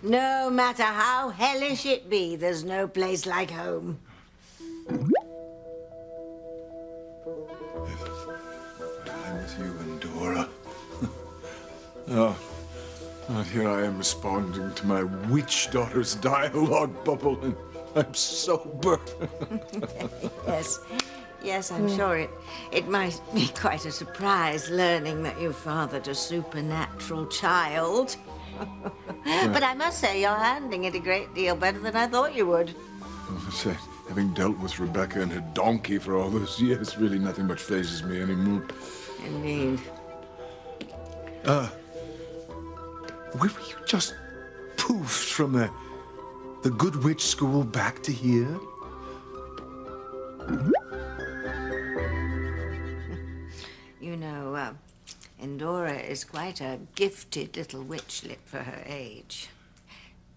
No matter how hellish it be, there's no place like home. I'm with you, Endora. Oh, and here I am responding to my witch daughter's dialogue bubble, and I'm sober. Yes, I'm sure it might be quite a surprise learning that you fathered a supernatural child. But I must say, you're handling it a great deal better than I thought you would. Having dealt with Rebecca and her donkey for all those years, really nothing much phases me anymore. Indeed. Were you just poofed from the Good Witch School back to here? You know, Endora is quite a gifted little witchlet for her age.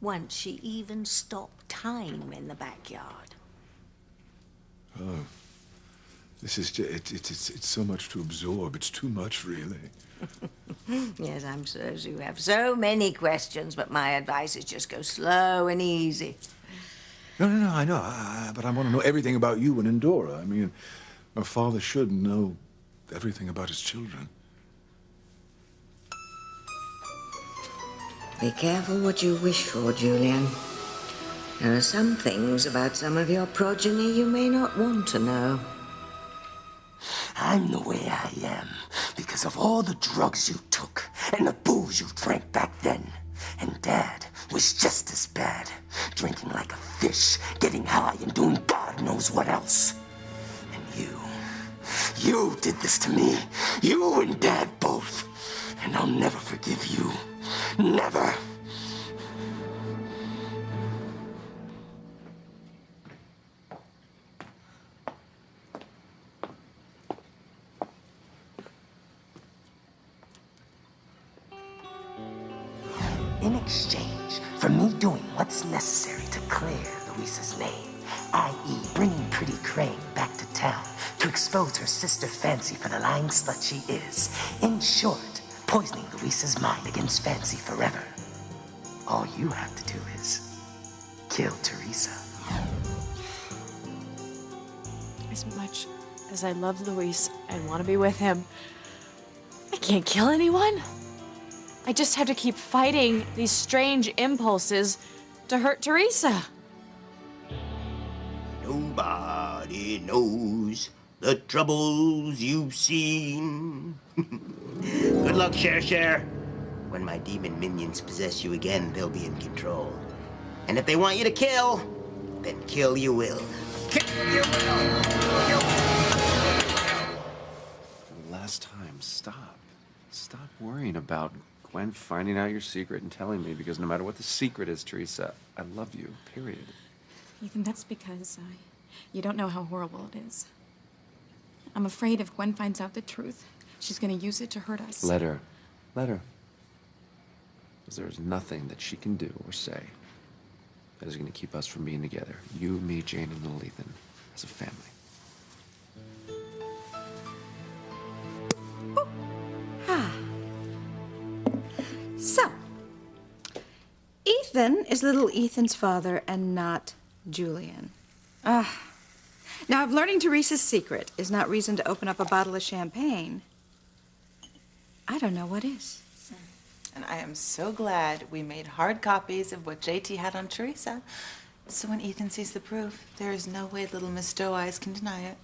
Once she even stopped time in the backyard. Oh. This is just, it's so much to absorb. It's too much, really. Yes, I'm sure you have so many questions, but my advice is just go slow and easy. No, I know. But I want to know everything about you and Endora. I mean, a father should know everything about his children. Be careful what you wish for, Julian. There are some things about some of your progeny you may not want to know. I'm the way I am because of all the drugs you took and the booze you drank back then. And Dad was just as bad, drinking like a fish, getting high and doing God knows what else. And you did this to me. You and Dad both. And I'll never forgive you. Never. In exchange for me doing what's necessary to clear Louisa's name, i.e. bringing Pretty Crane back to town to expose her sister Fancy for the lying slut she is. In short, poisoning Louisa's mind against Fancy forever. All you have to do is kill Teresa. As much as I love Luis and want to be with him, I can't kill anyone. I just have to keep fighting these strange impulses to hurt Teresa. Nobody knows the troubles you've seen. Good luck, Cher. When my demon minions possess you again, they'll be in control. And if they want you to kill, then kill you will. Kill you will! For the last time, stop. Stop worrying about Gwen finding out your secret and telling me, because no matter what the secret is, Teresa, I love you, period. Ethan, that's because you don't know how horrible it is. I'm afraid if Gwen finds out the truth, she's going to use it to hurt us. Let her. Let her. Because there is nothing that she can do or say that is going to keep us from being together. You, me, Jane, and little Ethan, as a family. So, Ethan is little Ethan's father and not Julian. Now, if learning Teresa's secret is not reason to open up a bottle of champagne, I don't know what is. And I am so glad we made hard copies of what JT had on Teresa. So when Ethan sees the proof, there is no way little Miss Doe Eyes can deny it.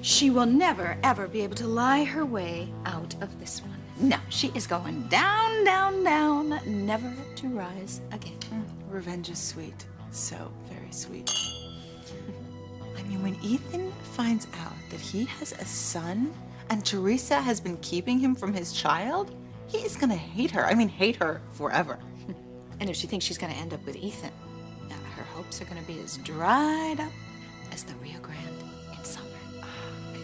She will never, ever be able to lie her way out of this one. No, she is going down, down, down, never to rise again. Revenge is sweet. So very sweet. I mean, when Ethan finds out that he has a son and Teresa has been keeping him from his child, he is gonna hate her. I mean, hate her forever. And if she thinks she's gonna end up with Ethan, her hopes are gonna be as dried up as the Rio Grande in summer.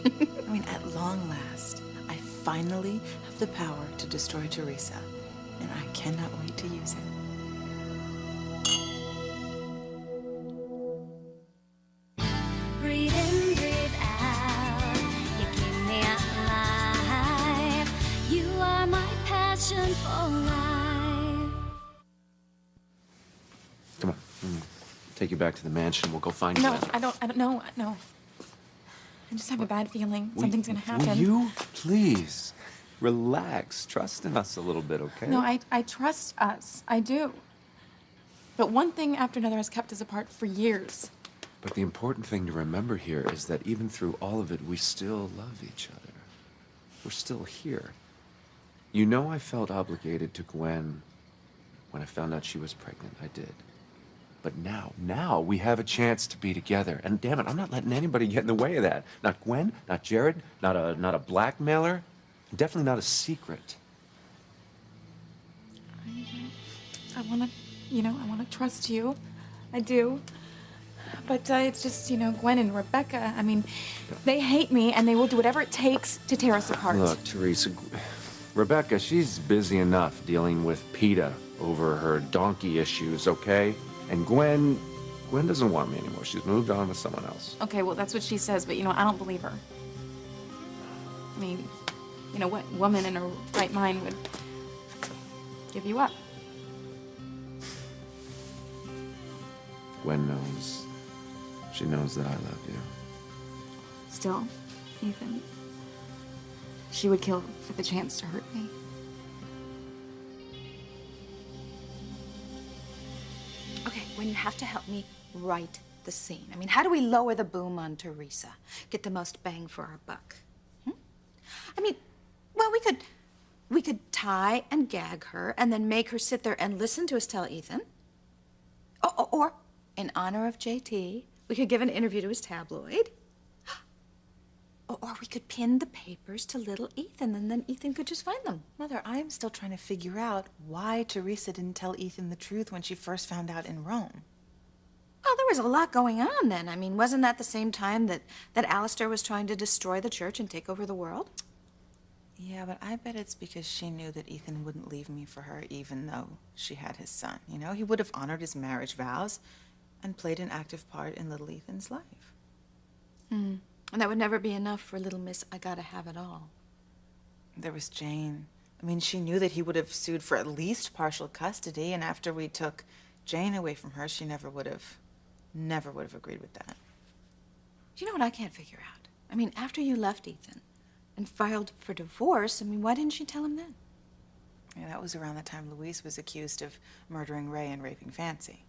I mean, at long last, I finally have the power to destroy Teresa, and I cannot wait to use it. Breathe in, breathe out. You keep me alive. You are my passion for life. take you back to the mansion. We'll go find No, Gwen. I don't know. No. I just have a bad feeling something's gonna happen. Will you please relax? Trust in us a little bit, okay? No, I trust us. I do. But one thing after another has kept us apart for years. But the important thing to remember here is that even through all of it, we still love each other. We're still here. You know, I felt obligated to Gwen when I found out she was pregnant. I did. But now we have a chance to be together. And damn it, I'm not letting anybody get in the way of that. Not Gwen, not Jared, not a blackmailer, definitely not a secret. I wanna, I wanna trust you. I do. But it's just, Gwen and Rebecca, I mean, they hate me and they will do whatever it takes to tear us apart. Look, Teresa, Rebecca, she's busy enough dealing with PETA over her donkey issues, okay? And Gwen doesn't want me anymore. She's moved on with someone else. Okay, well, that's what she says, but, I don't believe her. I mean, what woman in her right mind would give you up? Gwen knows. She knows that I love you. Still, Ethan, she would kill for the chance to hurt me. Okay, Gwen, you have to help me write the scene. I mean, how do we lower the boom on Teresa? Get the most bang for our buck? I mean, well, we could tie and gag her and then make her sit there and listen to us tell Ethan. Or in honor of JT, we could give an interview to his tabloid. Or we could pin the papers to little Ethan, and then Ethan could just find them. Mother, I am still trying to figure out why Teresa didn't tell Ethan the truth when she first found out in Rome. Well, there was a lot going on then. I mean, wasn't that the same time that Alistair was trying to destroy the church and take over the world? Yeah, but I bet it's because she knew that Ethan wouldn't leave me for her even though she had his son. He would have honored his marriage vows and played an active part in little Ethan's life. And that would never be enough for little Miss I Gotta Have It All. There was Jane. I mean, she knew that he would have sued for at least partial custody, and after we took Jane away from her, she never would have agreed with that. You know what I can't figure out? I mean, after you left Ethan and filed for divorce, I mean, why didn't she tell him then? Yeah, that was around the time Louise was accused of murdering Ray and raping Fancy.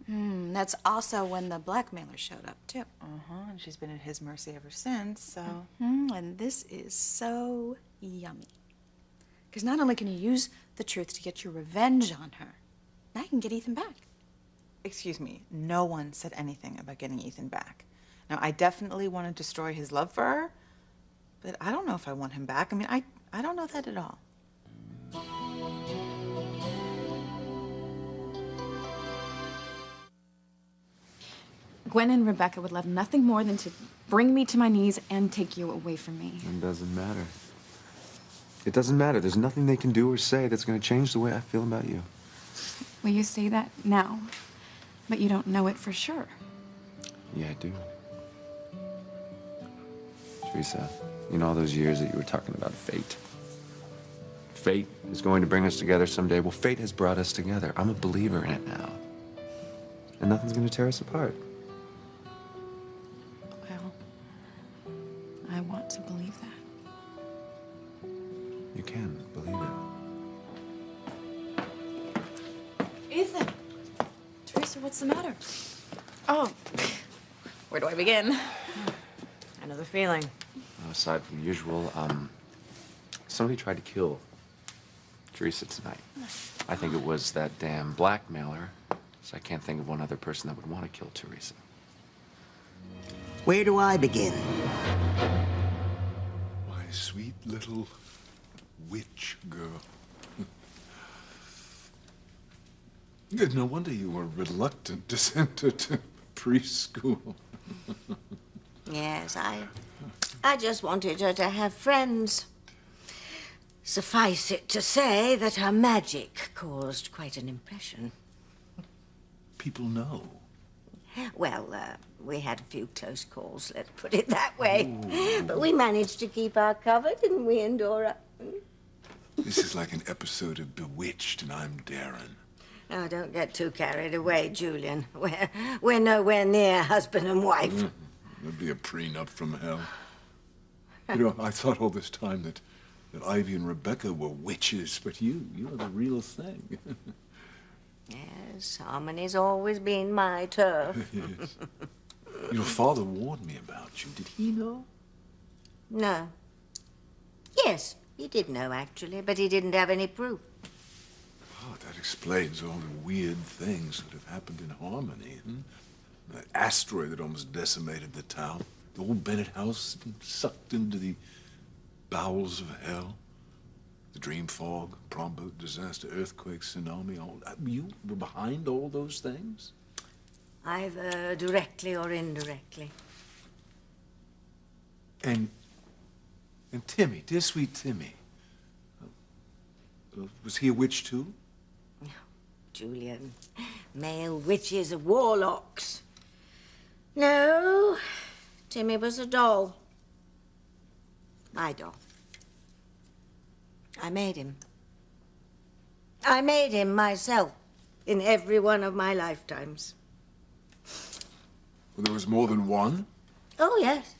That's also when the blackmailer showed up, too. And she's been at his mercy ever since, so... And this is so yummy. Because not only can you use the truth to get your revenge on her, now you can get Ethan back. Excuse me, no one said anything about getting Ethan back. Now, I definitely want to destroy his love for her, but I don't know if I want him back. I mean, I don't know that at all. Gwen and Rebecca would love nothing more than to bring me to my knees and take you away from me. It doesn't matter. It doesn't matter. There's nothing they can do or say that's going to change the way I feel about you. Well, you say that now, but you don't know it for sure. Yeah, I do. Teresa, all those years that you were talking about fate. Fate is going to bring us together someday. Well, fate has brought us together. I'm a believer in it now. And nothing's going to tear us apart. Well, I want to believe that. You can believe it. Ethan! Teresa, what's the matter? Oh, where do I begin? I know the feeling. Aside from usual, somebody tried to kill Teresa tonight. I think it was that damn blackmailer, so I can't think of one other person that would want to kill Teresa. Where do I begin? My sweet little witch girl. No wonder you were reluctant to send her to preschool. Yes, I just wanted her to have friends. Suffice it to say that her magic caused quite an impression. People know. Well, we had a few close calls, let's put it that way. But we managed to keep our cover, didn't we, Endora? This is like an episode of Bewitched, and I'm Darren. Oh, don't get too carried away, Julian. We're nowhere near husband and wife. That'd be a prenup from hell. You know, I thought all this time that Ivy and Rebecca were witches, but you're the real thing. Yes, Harmony's always been my turf. Yes. Your father warned me about you. Did he know? No. Yes, he did know, actually, but he didn't have any proof. Oh, that explains all the weird things that have happened in Harmony. The asteroid that almost decimated the town. The old Bennett house has been sucked into the bowels of hell. The dream fog, prom boat disaster, earthquake, tsunami. You were behind all those things? Either directly or indirectly. And Timmy, dear sweet Timmy. Was he a witch too? Julian, male witches are warlocks. No, Timmy was a doll. My doll. I made him. I made him myself in every one of my lifetimes. Well, there was more than one? Oh, yes.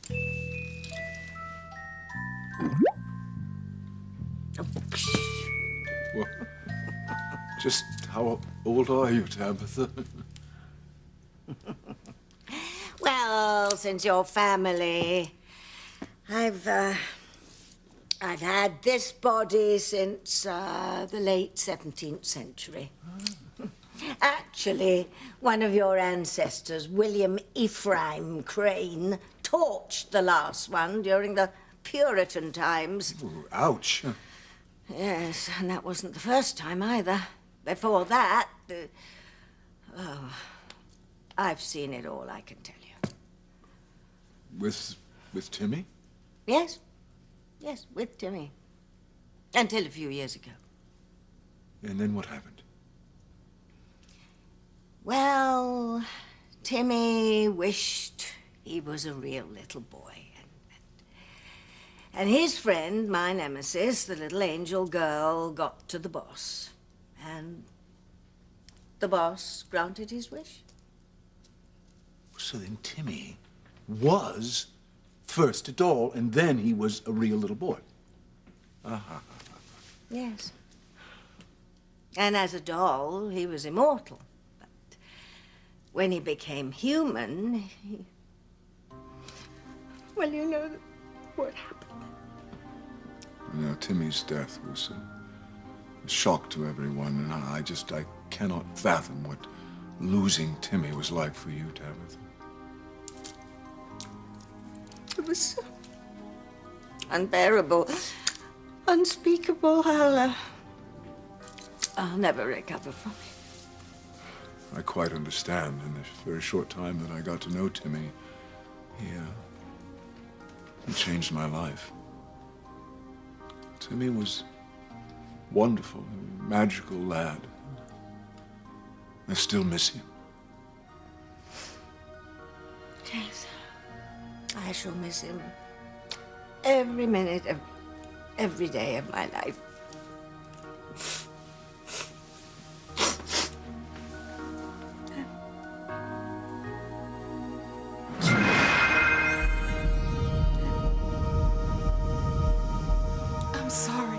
Well, just how old are you, Tabitha? Well, since your family, I've had this body since the late 17th century. Actually, one of your ancestors, William Ephraim Crane, torched the last one during the Puritan times. Ooh, ouch. Yes, and that wasn't the first time either. Before that, I've seen it all, I can tell you. With Timmy? Yes. Yes, with Timmy. Until a few years ago. And then what happened? Well, Timmy wished he was a real little boy. And his friend, my nemesis, the little angel girl, got to the boss. And the boss granted his wish. So then Timmy was first a doll, and then he was a real little boy. Uh-huh. Yes. And as a doll, he was immortal. But when he became human, well, you know what happened. You know, Timmy's death was a shock to everyone, and I cannot fathom what losing Timmy was like for you, Tabitha. It was so unbearable, unspeakable. I'll never recover from it. I quite understand. In the very short time that I got to know Timmy, he changed my life. Timmy was wonderful, a magical lad. I still miss him. Yes, I shall miss him every minute of every day of my life. I'm sorry.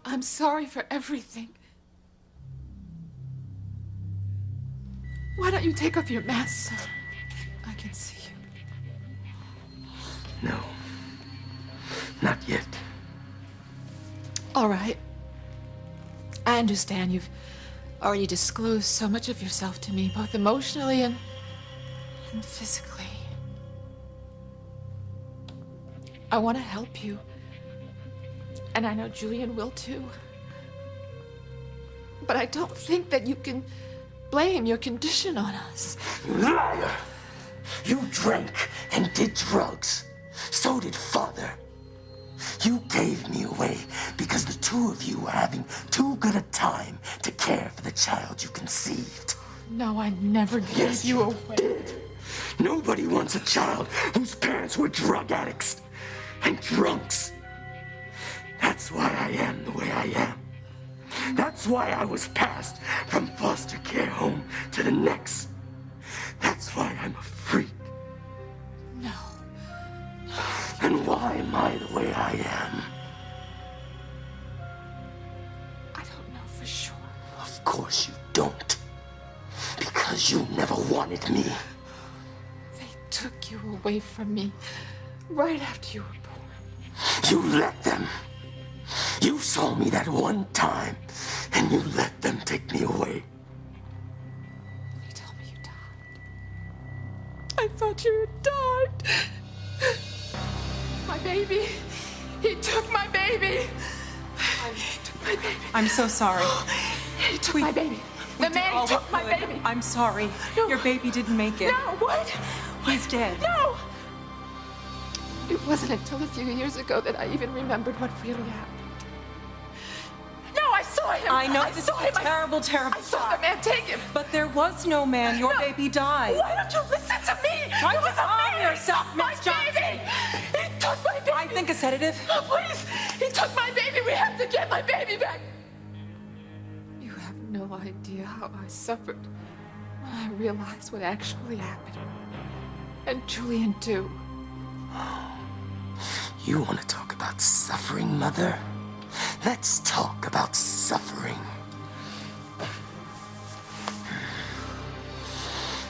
I'm sorry for everything. Why don't you take off your mask so I can see you? No. Not yet. All right. I understand you've already disclosed so much of yourself to me, both emotionally and physically. I want to help you. And I know Julian will too. But I don't think that you can blame your condition on us. Liar! You drank and did drugs. So did Father. You gave me away because the two of you were having too good a time to care for the child you conceived. No, I never gave you away. Did. Nobody wants a child whose parents were drug addicts and drunks. That's why I am the way I am. That's That's why I was passed from foster care home to the next. That's why I'm a freak. No. And why am I the way I am? I don't know for sure. Of course you don't. Because you never wanted me. They took you away from me right after you were born. You let them. You saw me that one time, and you let them take me away. You told me you died. I thought you had died. My baby. He took my baby. He took my baby. I'm so sorry. He took my baby. The man took my baby. I'm sorry. No. Your baby didn't make it. No, what? He's dead. No! It wasn't until a few years ago that I even remembered what really happened. No, I saw him! I know I this saw is a him. terrible, terrible I saw the man take him! But there was no man. Your baby died. Why don't you listen to me? Try It to was a calm man! yourself, He took Miss my baby! He took my baby! I think a sedative. Oh, please! He took my baby! We have to get my baby back! You have no idea how I suffered when I realized what actually happened. And Julian, too. You want to talk about suffering, Mother? Let's talk about suffering.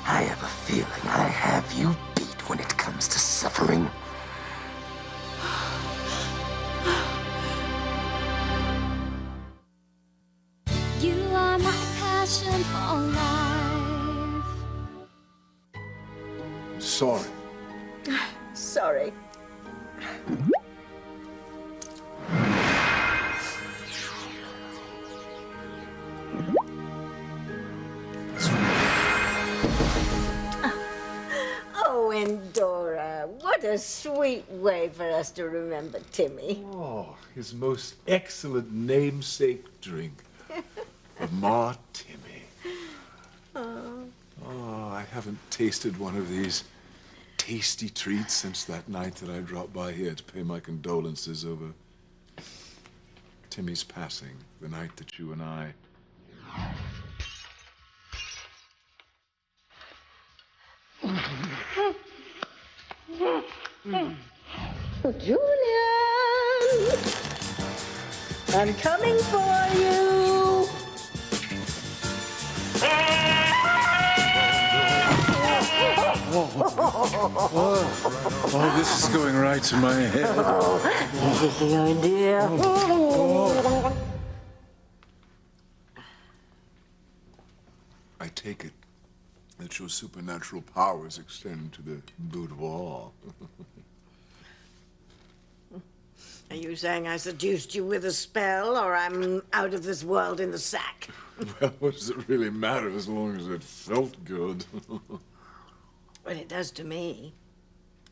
I have a feeling I have you beat when it comes to suffering. You are my passion for life. Sorry. Sorry. Oh, Endora, what a sweet way for us to remember Timmy. Oh, his most excellent namesake drink. A Martini. Oh, I haven't tasted one of these tasty treats since that night that I dropped by here to pay my condolences over Timmy's passing, the night that you and I... Julian! I'm coming for you! Oh, this is going right to my head. This is the idea. I take it that your supernatural powers extend to the boudoir. Are you saying I seduced you with a spell, or I'm out of this world in the sack? Well, what does it really matter as long as it felt good? Well, it does to me.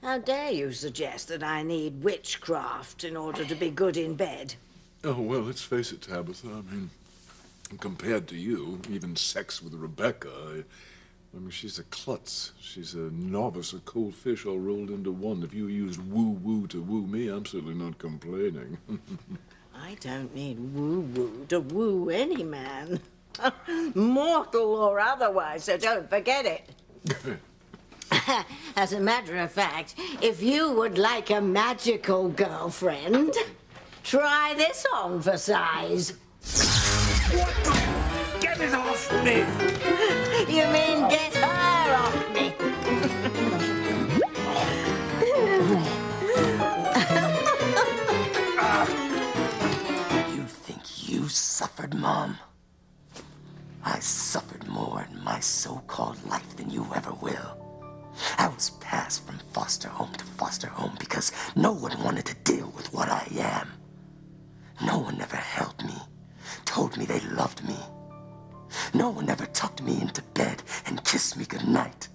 How dare you suggest that I need witchcraft in order to be good in bed? Oh, well, let's face it, Tabitha. I mean, compared to you, even sex with Rebecca, I mean, she's a klutz. She's a novice, a cold fish all rolled into one. If you used woo-woo to woo me, I'm certainly not complaining. I don't need woo-woo to woo any man. Mortal or otherwise, so don't forget it. As a matter of fact, if you would like a magical girlfriend, try this on for size. What? Get it off me! You mean get her off me? You think you suffered, Mom? I suffered more in my so-called life than you ever will. I was passed from foster home to foster home because no one wanted to deal with what I am. No one ever held me, told me they loved me. No one ever tucked me into bed and kissed me goodnight.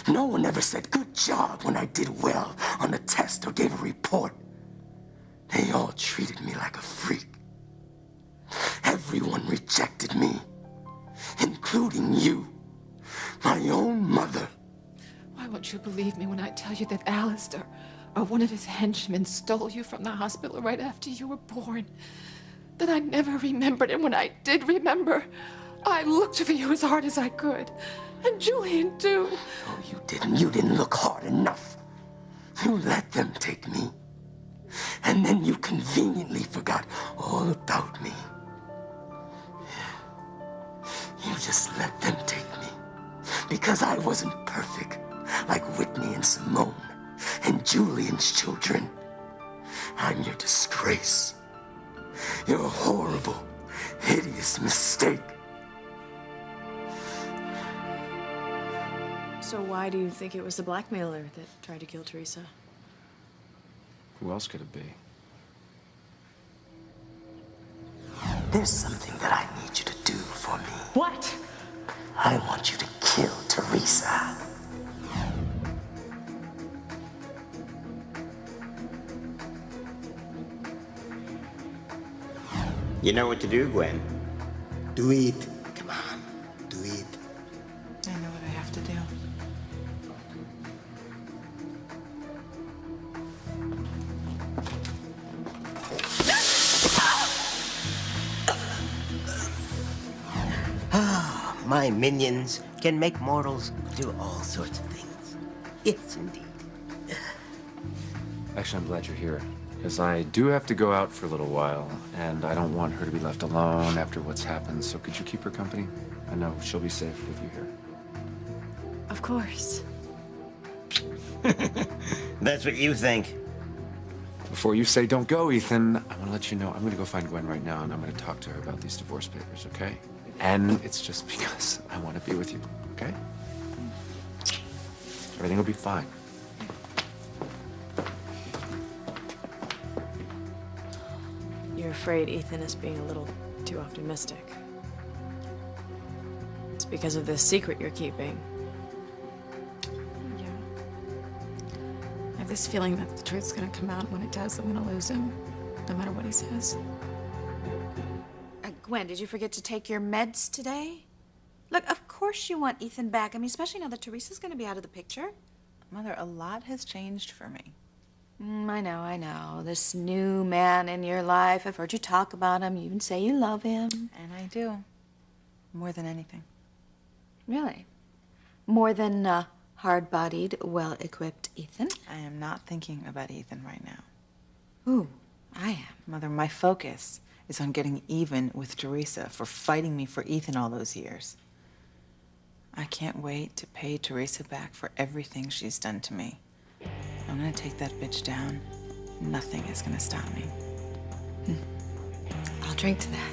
No one ever said good job when I did well on a test or gave a report. They all treated me like a freak. Everyone rejected me, including you, my own mother. Why won't you believe me when I tell you that Alistair, or one of his henchmen, stole you from the hospital right after you were born? that I never remembered, and when I did remember, I looked for you as hard as I could. And Julian, too. Oh, you didn't. You didn't look hard enough. You let them take me. And then you conveniently forgot all about me. You just let them take me. Because I wasn't perfect, like Whitney and Simone and Julian's children. I'm your disgrace. Your horrible, hideous mistake. So why do you think it was the blackmailer that tried to kill Teresa? Who else could it be? There's something that I need you to do for me. What? I want you to kill Teresa. You know what to do, Gwen. Do it. Come on, do it. I know what I have to do. My minions can make mortals do all sorts of things. Yes, indeed. Actually, I'm glad you're here, because I do have to go out for a little while, and I don't want her to be left alone after what's happened, so could you keep her company? I know she'll be safe with you here. Of course. That's what you think. Before you say don't go, Ethan, I want to let you know I'm going to go find Gwen right now, and I'm going to talk to her about these divorce papers, okay? And it's just because I want to be with you, okay? Everything will be fine. You're afraid Ethan is being a little too optimistic. It's because of this secret you're keeping. Yeah. I have this feeling that the truth's gonna come out. When it does, I'm gonna lose him, no matter what he says. Gwen, did you forget to take your meds today? Look, of course you want Ethan back. I mean, especially now that Teresa's gonna be out of the picture. Mother, a lot has changed for me. I know. This new man in your life. I've heard you talk about him. You even say you love him. And I do. More than anything. Really? More than hard-bodied, well-equipped Ethan? I am not thinking about Ethan right now. Ooh, I am. Mother, my focus is on getting even with Teresa for fighting me for Ethan all those years. I can't wait to pay Teresa back for everything she's done to me. I'm gonna take that bitch down. Nothing is gonna stop me. I'll drink to that.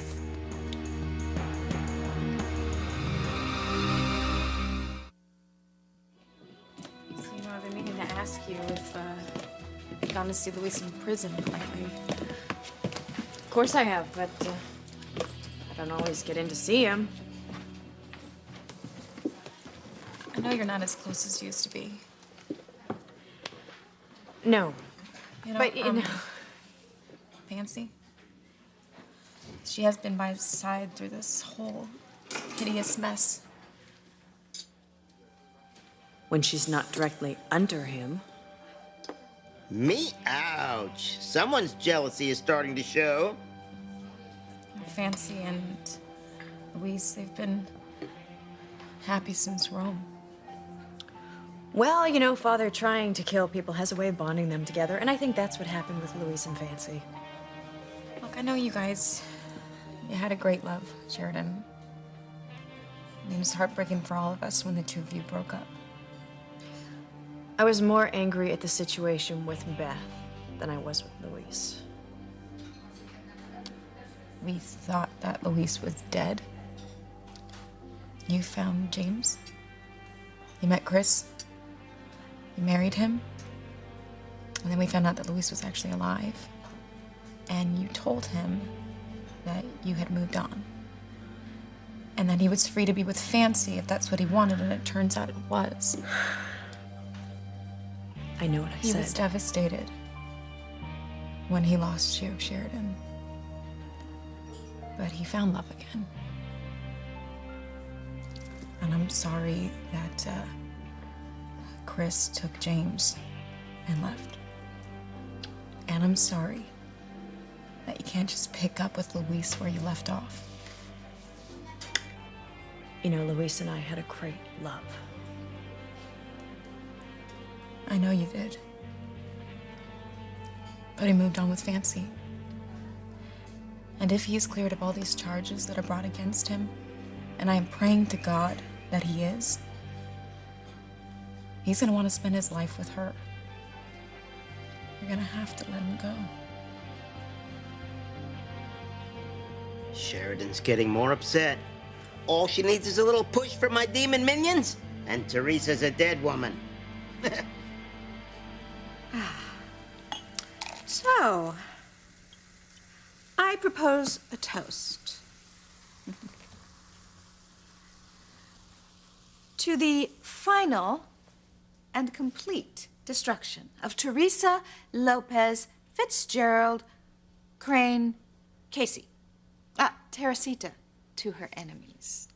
So, you know, I've been meaning to ask you if you've gone to see Luis in prison lately. Of course I have, but I don't always get in to see him. I know you're not as close as you used to be. No. You know, But, you know... Fancy? She has been by his side through this whole hideous mess. When she's not directly under him. Me? Ouch. Someone's jealousy is starting to show. Fancy and Luis, they've been happy since Rome. Well, you know, Father trying to kill people has a way of bonding them together, and I think that's what happened with Luis and Fancy. Look, I know you guys, you had a great love, Sheridan. It was heartbreaking for all of us when the two of you broke up. I was more angry at the situation with Beth than I was with Luis. We thought that Luis was dead. You found James. You met Chris. You married him. And then we found out that Luis was actually alive. And you told him that you had moved on. And that he was free to be with Fancy if that's what he wanted, and it turns out it was. I know what I said. He was devastated when he lost you, Sheridan. But he found love again. And I'm sorry that Chris took James and left. And I'm sorry that you can't just pick up with Luis where you left off. You know, Luis and I had a great love. I know you did. But he moved on with Fancy. And if he is cleared of all these charges that are brought against him, and I am praying to God that he is, he's gonna want to spend his life with her. You're gonna have to let him go. Sheridan's getting more upset. All she needs is a little push from my demon minions, and Teresa's a dead woman. So, I propose a toast. To the final and complete destruction of Teresa, Lopez, Fitzgerald, Crane, Casey. Teresita, to her enemies.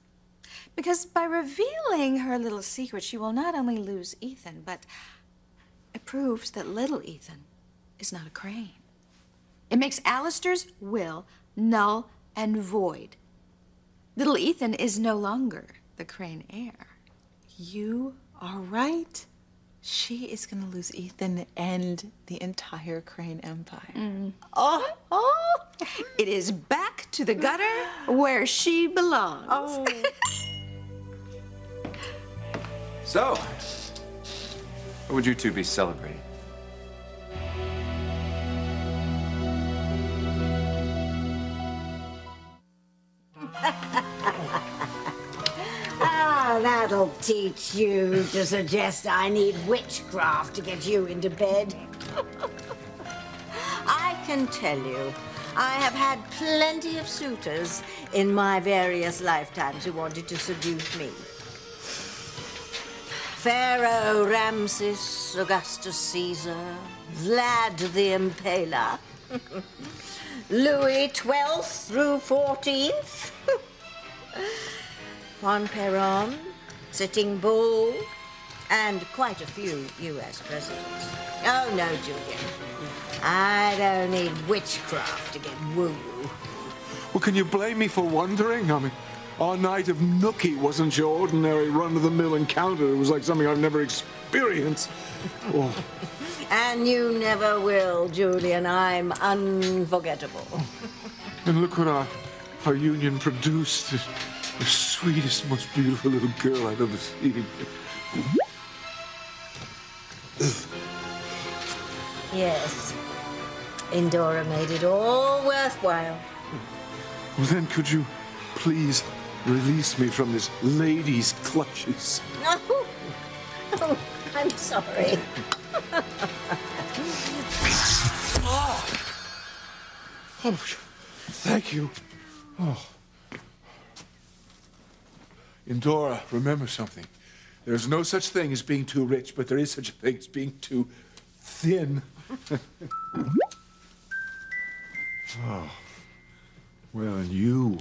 Because by revealing her little secret, she will not only lose Ethan, but it proves that little Ethan is not a Crane. It makes Alistair's will null and void. Little Ethan is no longer the Crane heir. You are right. She is going to lose Ethan and the entire Crane Empire. It is back to the gutter where she belongs. So, what would you two be celebrating? That'll teach you to suggest I need witchcraft to get you into bed. I can tell you, I have had plenty of suitors in my various lifetimes who wanted to seduce me. Pharaoh Ramses, Augustus Caesar, Vlad the Impaler, Louis XII through 14th, Juan Perón, Sitting Bull, and quite a few U.S. presidents. Oh, no, Julian. I don't need witchcraft to get woo-woo. Well, can you blame me for wondering? I mean, our night of nookie wasn't your ordinary run-of-the-mill encounter. It was like something I've never experienced. Oh. And you never will, Julian. I'm unforgettable. And look what our union produced. The sweetest, most beautiful little girl I've ever seen. Yes. Indora made it all worthwhile. Well, then could you please release me from this lady's clutches? No. Oh, I'm sorry. Oh, thank you. Oh. Indora, remember something. There's no such thing as being too rich, but there is such a thing as being too thin. Oh. Well, and you,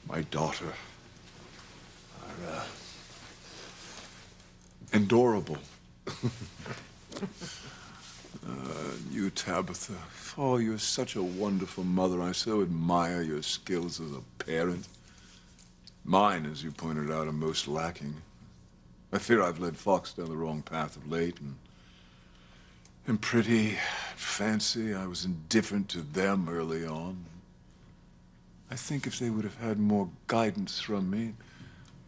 my daughter, are adorable. You, Tabitha. Oh, you're such a wonderful mother. I so admire your skills as a parent. Mine, as you pointed out, are most lacking. I fear I've led Fox down the wrong path of late, and Pretty, Fancy, I was indifferent to them early on. I think if they would have had more guidance from me,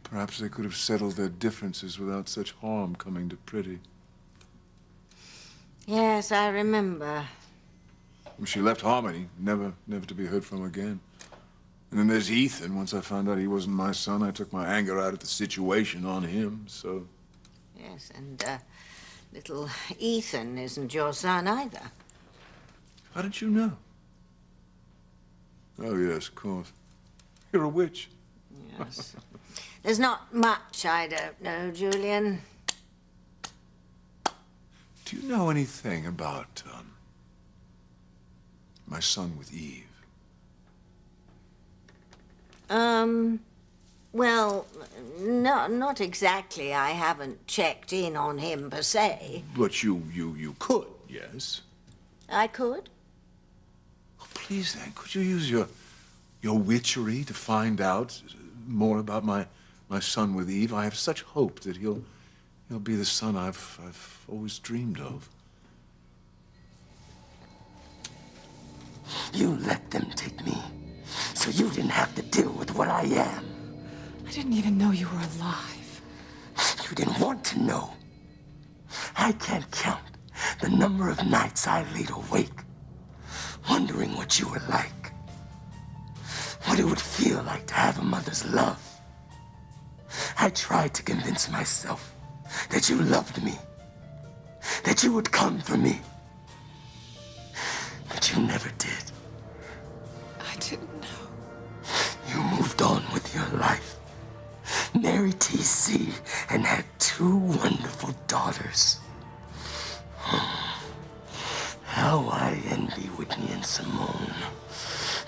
perhaps they could have settled their differences without such harm coming to Pretty. Yes, I remember. She left Harmony, never to be heard from again. And then there's Ethan. Once I found out he wasn't my son, I took my anger out of the situation on him, so... Yes, and, little Ethan isn't your son either. How did you know? Oh, yes, of course. You're a witch. Yes. There's not much I don't know, Julian. Do you know anything about, my son with Eve? Well, no, not exactly. I haven't checked in on him per se. But you could, yes? I could. Oh, please, then, could you use your witchery to find out more about my son with Eve? I have such hope that he'll be the son I've always dreamed of. You let them take me, so you didn't have to deal with what I am. I didn't even know you were alive. You didn't want to know. I can't count the number of nights I laid awake, wondering what you were like. What it would feel like to have a mother's love. I tried to convince myself that you loved me, that you would come for me. But you never did. I didn't know. You moved on with your life, married TC, and had 2 wonderful daughters. How I envy Whitney and Simone.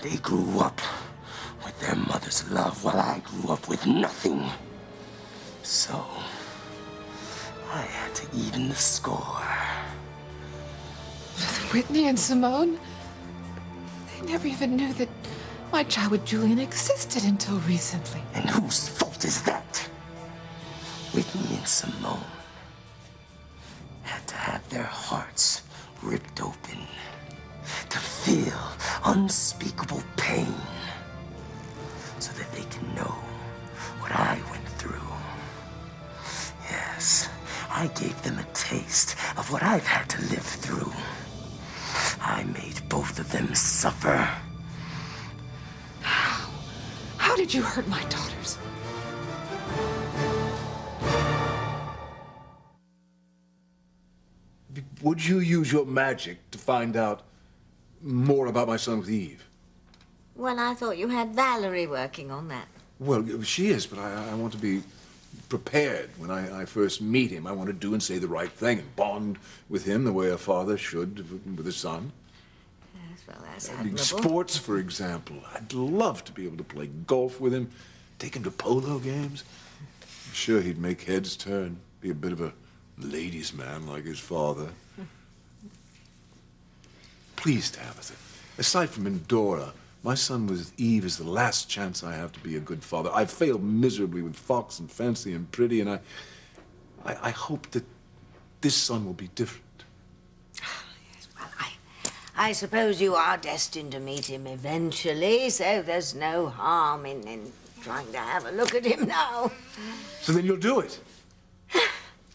They grew up with their mother's love while I grew up with nothing. So, I had to even the score. With Whitney and Simone? They never even knew that my child with Julian existed until recently. And whose fault is that? Whitney and Simone had to have their hearts ripped open to feel unspeakable pain so that they can know what I went through. Yes, I gave them a taste of what I've had to live through. I made both of them suffer. How did you hurt my daughters? Would you use your magic to find out more about my son with Eve? Well, I thought you had Valerie working on that. Well, she is, but I want to be prepared when I first meet him. I want to do and say the right thing and bond with him the way a father should with a son. Yes, well, that's Big admirable. sports, for example. I'd love to be able to play golf with him, take him to polo games. I'm sure he'd make heads turn, be a bit of a ladies' man like his father. Please, Tabitha, aside from Endora, my son with Eve is the last chance I have to be a good father. I've failed miserably with Fox and Fancy and Pretty, and I hope that this son will be different. Yes, well, I suppose you are destined to meet him eventually, so there's no harm in trying to have a look at him now. So then you'll do it?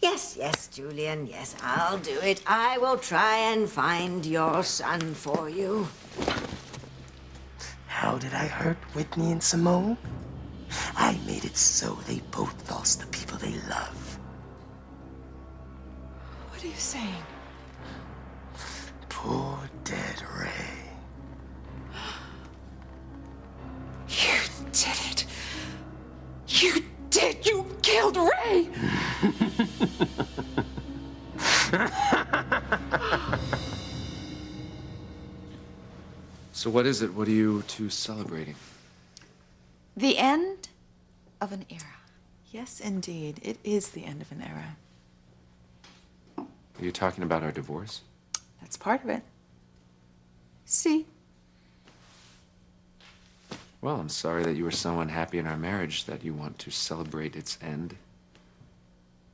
Yes, Julian, yes, I'll do it. I will try and find your son for you. How did I hurt Whitney and Simone? I made it so they both lost the people they love. What are you saying? Poor dead Ray. You did it. You did. You killed Ray. So what is it? What are you two celebrating? The end of an era. Yes, indeed. It is the end of an era. Are you talking about our divorce? That's part of it. See? Well, I'm sorry that you were so unhappy in our marriage that you want to celebrate its end.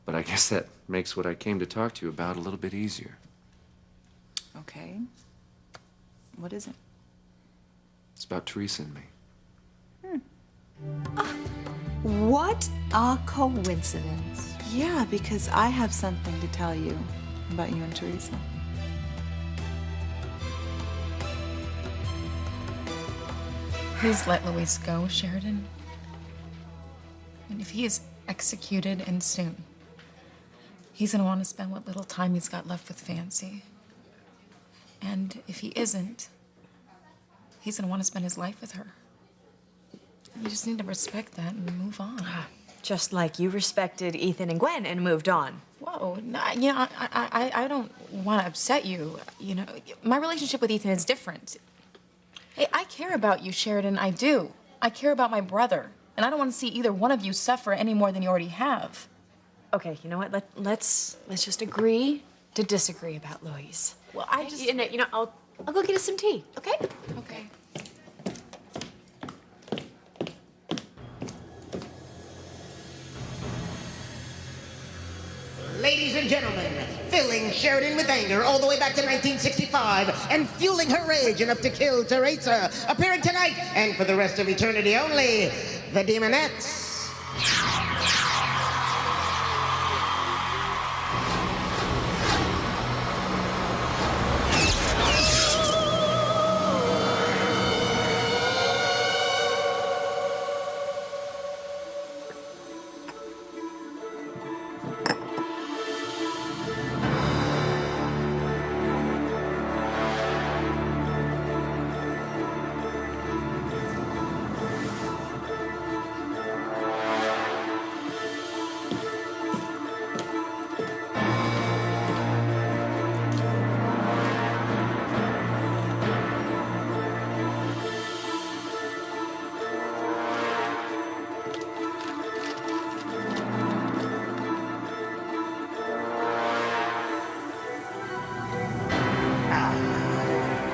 But I guess that makes what I came to talk to you about a little bit easier. Okay. What is it? It's about Teresa and me. What a coincidence. Yeah, because I have something to tell you about you and Teresa. Please let Luis go, Sheridan. And if he is executed and soon, he's gonna want to spend what little time he's got left with Fancy. And if he isn't, he's gonna want to spend his life with her. You just need to respect that and move on. Just like you respected Ethan and Gwen and moved on. Whoa, no, you know, I don't want to upset you. You know, my relationship with Ethan is different. Hey, I care about you, Sheridan. I do. I care about my brother, and I don't want to see either one of you suffer any more than you already have. Okay, you know what? Let's just agree to disagree about Luis. Well, I just. You know, I'll go get us some tea, okay? Okay. Ladies and gentlemen, filling Sheridan with anger all the way back to 1965 and fueling her rage enough to kill Teresa, appearing tonight and for the rest of eternity only, the Demonettes.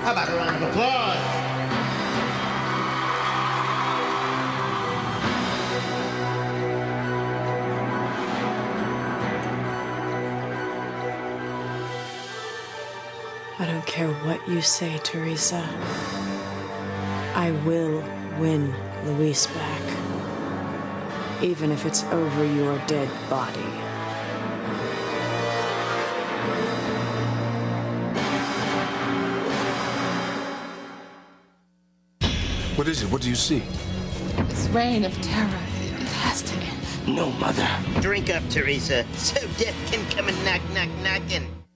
How about a round of applause? I don't care what you say, Teresa. I will win Luis back. Even if it's over your dead body. What is it? What do you see? This reign of terror, it has to end. No, Mother. Drink up, Teresa, so death can come and knock, knock, knocking.